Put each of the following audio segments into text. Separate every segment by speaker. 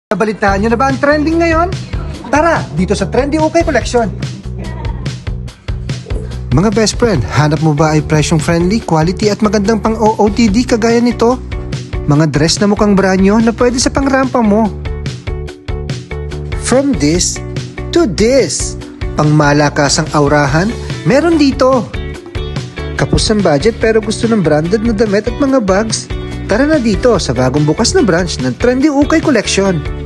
Speaker 1: Nabalitaan nyo na ba ang trending ngayon? Tara, dito sa Trendy UK Collection. Mga best friend, hanap mo ba ay presyong friendly, quality at magandang pang OOTD kagaya nito? Mga dress na mukhang brand nyo na pwede sa pangrampa mo. From this to this, pang malakasang aurahan, meron dito. Kapos ang budget pero gusto ng branded na damit at mga bags? Tara na dito sa bagong bukas na branch ng Trendy UK Collection.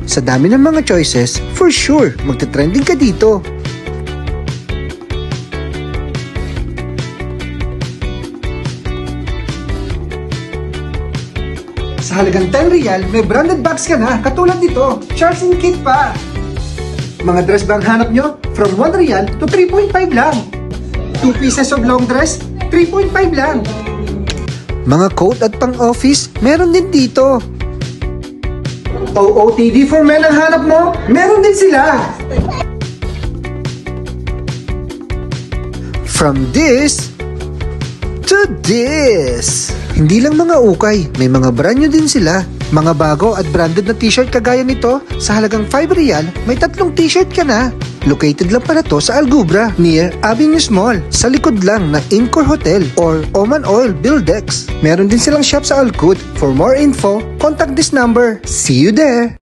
Speaker 1: Sa dami ng mga choices, for sure, magte-trending ka dito. Sa halagang 10 real, may branded bags ka na, katulad nito, Charles & Kit pa. Mga dress bang hanap nyo? From 1 real to 3.5 lang. 2 pieces of long dress, 3.5 lang. Mga coat at pang-office, meron din dito. OOTD for men ang hanap mo? Meron din sila. From this to this. Hindi lang mga ukay, may mga brand new din sila. Mga bago at branded na t-shirt kagaya nito, sa halagang 5 real, may 3 t-shirt ka na. Located lang pala to sa Algubra, near Avenue Mall, sa likod lang ng Incor Hotel or Oman Oil Buildex. Meron din silang shop sa Alcud. For more info, contact this number. See you there!